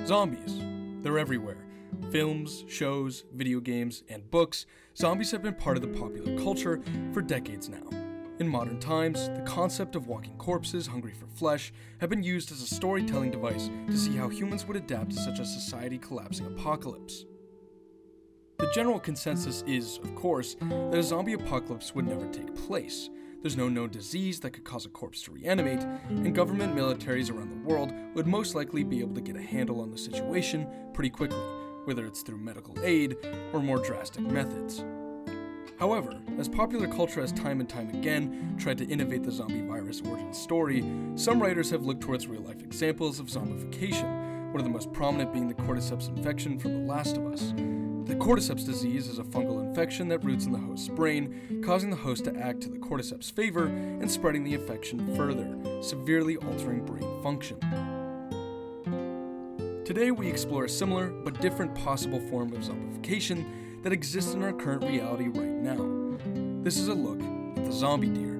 Zombies. They're everywhere. Films, shows, video games, and books, zombies have been part of the popular culture for decades now. In modern times, the concept of walking corpses hungry for flesh have been used as a storytelling device to see how humans would adapt to such a society-collapsing apocalypse. The general consensus is, of course, that a zombie apocalypse would never take place. There's no known disease that could cause a corpse to reanimate, and government militaries around the world would most likely be able to get a handle on the situation pretty quickly, whether it's through medical aid or more drastic methods. However, as popular culture has time and time again tried to innovate the zombie virus origin story, some writers have looked towards real-life examples of zombification, one of the most prominent being the cordyceps infection from The Last of Us. The cordyceps disease is a fungal infection that roots in the host's brain, causing the host to act to the cordyceps' favor and spreading the infection further, severely altering brain function. Today we explore a similar but different possible form of zombification that exists in our current reality right now. This is a look at the zombie deer.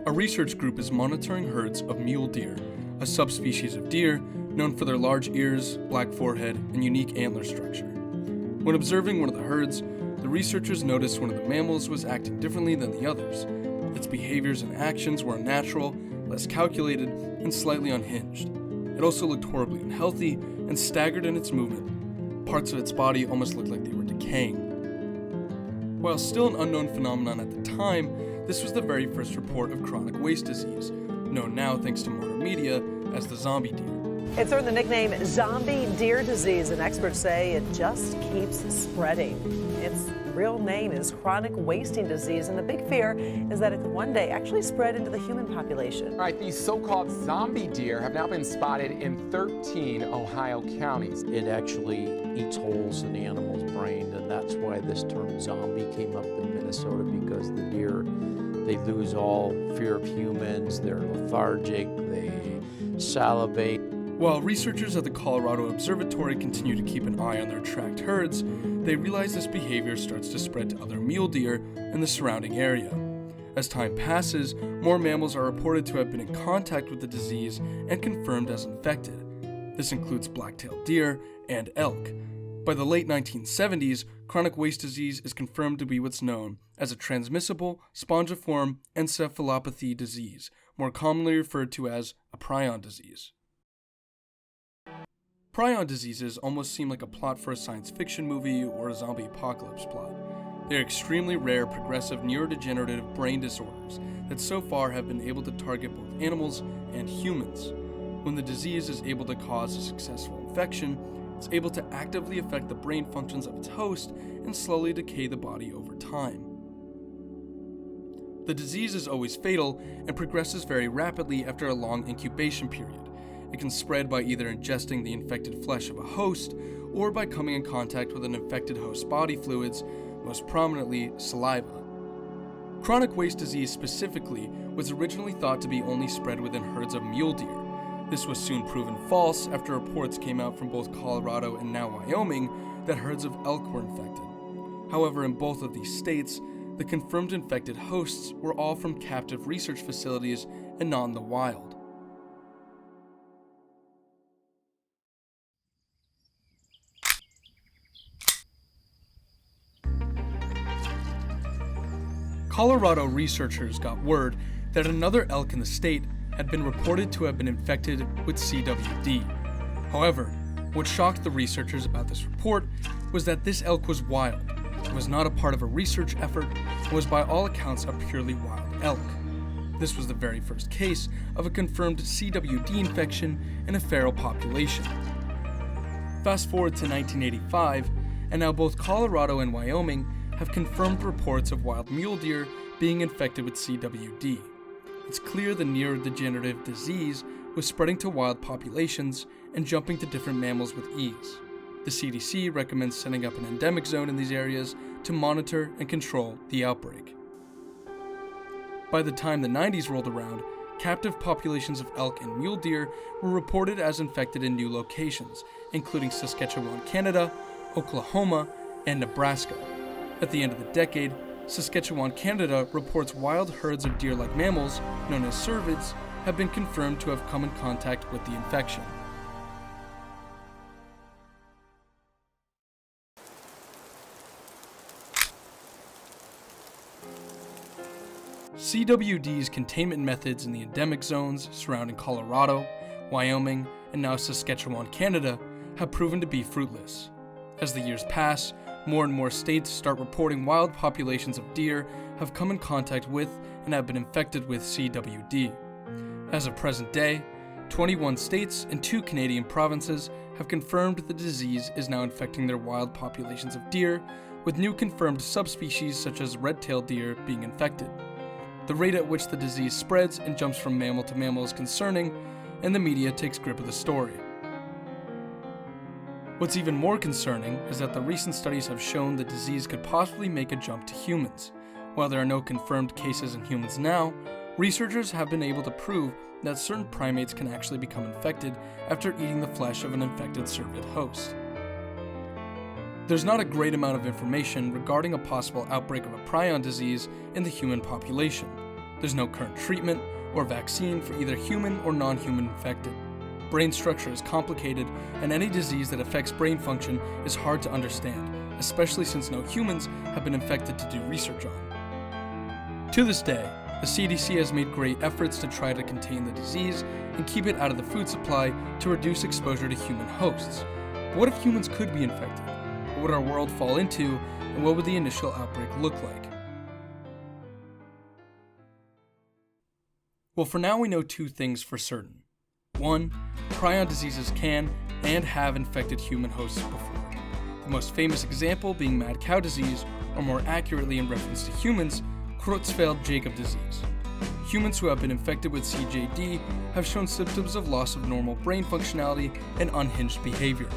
A research group is monitoring herds of mule deer, a subspecies of deer known for their large ears, black forehead, and unique antler structure. When observing one of the herds, the researchers noticed one of the mammals was acting differently than the others. Its behaviors and actions were unnatural, less calculated, and slightly unhinged. It also looked horribly unhealthy and staggered in its movement. Parts of its body almost looked like they were decaying. While still an unknown phenomenon at the time, this was the very first report of chronic waste disease, known now thanks to modern media as the zombie deer. It's earned the nickname zombie deer disease, and experts say it just keeps spreading. Its real name is chronic wasting disease, and the big fear is that it could one day actually spread into the human population. All right, these so-called zombie deer have now been spotted in 13 Ohio counties. It actually eats holes in the animal's brain, and that's why this term zombie came up in Minnesota, because the deer, they lose all fear of humans, they're lethargic, they salivate. While researchers at the Colorado Observatory continue to keep an eye on their tracked herds, they realize this behavior starts to spread to other mule deer in the surrounding area. As time passes, more mammals are reported to have been in contact with the disease and confirmed as infected. This includes black-tailed deer and elk. By the late 1970s, chronic waste disease is confirmed to be what's known as a transmissible spongiform encephalopathy disease, more commonly referred to as a prion disease. Prion diseases almost seem like a plot for a science fiction movie or a zombie apocalypse plot. They are extremely rare, progressive neurodegenerative brain disorders that so far have been able to target both animals and humans. When the disease is able to cause a successful infection, it's able to actively affect the brain functions of its host and slowly decay the body over time. The disease is always fatal and progresses very rapidly after a long incubation period. It can spread by either ingesting the infected flesh of a host or by coming in contact with an infected host's body fluids, most prominently saliva. Chronic waste disease specifically was originally thought to be only spread within herds of mule deer. This was soon proven false after reports came out from both Colorado and now Wyoming that herds of elk were infected. However, in both of these states, the confirmed infected hosts were all from captive research facilities and not in the wild. Colorado researchers got word that another elk in the state had been reported to have been infected with CWD. However, what shocked the researchers about this report was that this elk was wild. It was not a part of a research effort and was by all accounts a purely wild elk. This was the very first case of a confirmed CWD infection in a feral population. Fast forward to 1985, and now both Colorado and Wyoming have confirmed reports of wild mule deer being infected with CWD. It's clear the neurodegenerative disease was spreading to wild populations and jumping to different mammals with ease. The CDC recommends setting up an endemic zone in these areas to monitor and control the outbreak. By the time the 90s rolled around, captive populations of elk and mule deer were reported as infected in new locations, including Saskatchewan, Canada, Oklahoma, and Nebraska. At the end of the decade, Saskatchewan, Canada reports wild herds of deer-like mammals, known as cervids, have been confirmed to have come in contact with the infection. CWD's containment methods in the endemic zones surrounding Colorado, Wyoming, and now Saskatchewan, Canada, have proven to be fruitless. As the years pass, more and more states start reporting wild populations of deer have come in contact with and have been infected with CWD. As of present day, 21 states and 2 Canadian provinces have confirmed the disease is now infecting their wild populations of deer, with new confirmed subspecies such as red-tailed deer being infected. The rate at which the disease spreads and jumps from mammal to mammal is concerning, and the media takes grip of the story. What's even more concerning is that the recent studies have shown the disease could possibly make a jump to humans. While there are no confirmed cases in humans now, researchers have been able to prove that certain primates can actually become infected after eating the flesh of an infected cervid host. There's not a great amount of information regarding a possible outbreak of a prion disease in the human population. There's no current treatment or vaccine for either human or non-human infected. Brain structure is complicated, and any disease that affects brain function is hard to understand, especially since no humans have been infected to do research on. To this day, the CDC has made great efforts to try to contain the disease and keep it out of the food supply to reduce exposure to human hosts. But what if humans could be infected? What would our world fall into, and what would the initial outbreak look like? Well, for now we know 2 things for certain. 1. Prion diseases can and have infected human hosts before. The most famous example being mad cow disease, or more accurately in reference to humans, Creutzfeldt-Jakob disease. Humans who have been infected with CJD have shown symptoms of loss of normal brain functionality and unhinged behavior.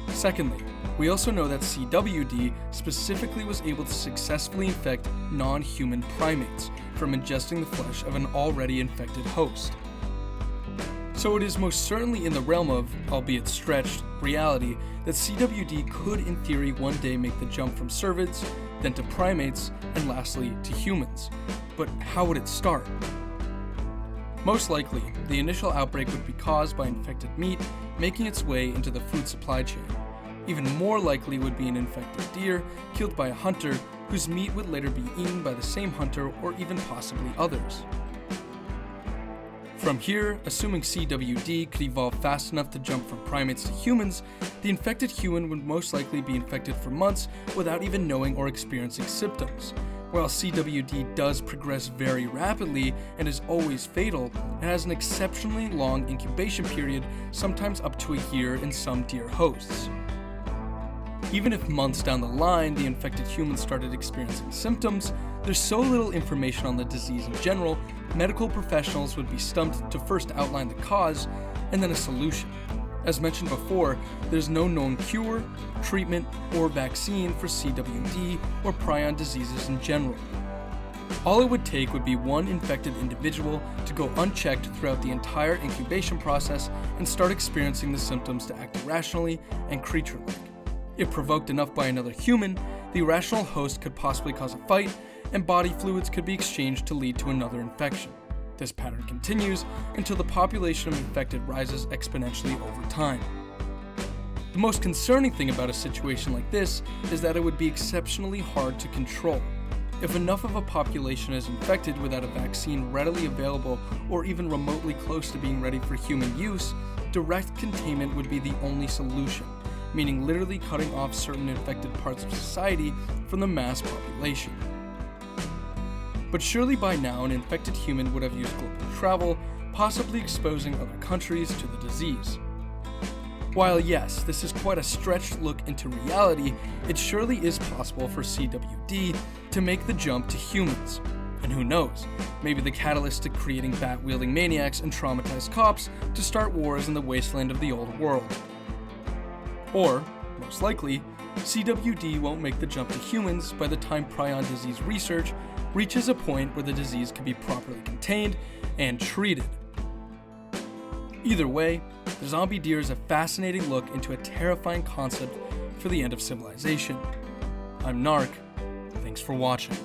Secondly, we also know that CWD specifically was able to successfully infect non-human primates from ingesting the flesh of an already infected host. So it is most certainly in the realm of, albeit stretched, reality that CWD could in theory one day make the jump from cervids, then to primates, and lastly to humans. But how would it start? Most likely, the initial outbreak would be caused by infected meat making its way into the food supply chain. Even more likely would be an infected deer killed by a hunter whose meat would later be eaten by the same hunter or even possibly others. From here, assuming CWD could evolve fast enough to jump from primates to humans, the infected human would most likely be infected for months without even knowing or experiencing symptoms. While CWD does progress very rapidly and is always fatal, it has an exceptionally long incubation period, sometimes up to a year in some deer hosts. Even if months down the line the infected human started experiencing symptoms, there's so little information on the disease in general, medical professionals would be stumped to first outline the cause and then a solution. As mentioned before, there's no known cure, treatment, or vaccine for CWD or prion diseases in general. All it would take would be one infected individual to go unchecked throughout the entire incubation process and start experiencing the symptoms to act irrationally and creature-like. If provoked enough by another human, the irrational host could possibly cause a fight, and body fluids could be exchanged to lead to another infection. This pattern continues until the population of infected rises exponentially over time. The most concerning thing about a situation like this is that it would be exceptionally hard to control. If enough of a population is infected without a vaccine readily available or even remotely close to being ready for human use, direct containment would be the only solution, meaning literally cutting off certain infected parts of society from the mass population. But surely by now an infected human would have used global travel, possibly exposing other countries to the disease. While yes, this is quite a stretched look into reality, it surely is possible for CWD to make the jump to humans. And who knows, maybe the catalyst to creating bat-wielding maniacs and traumatized cops to start wars in the wasteland of the old world. Or, most likely, CWD won't make the jump to humans by the time prion disease research reaches a point where the disease can be properly contained and treated. Either way, the zombie deer is a fascinating look into a terrifying concept for the end of civilization. I'm Narc. Thanks for watching.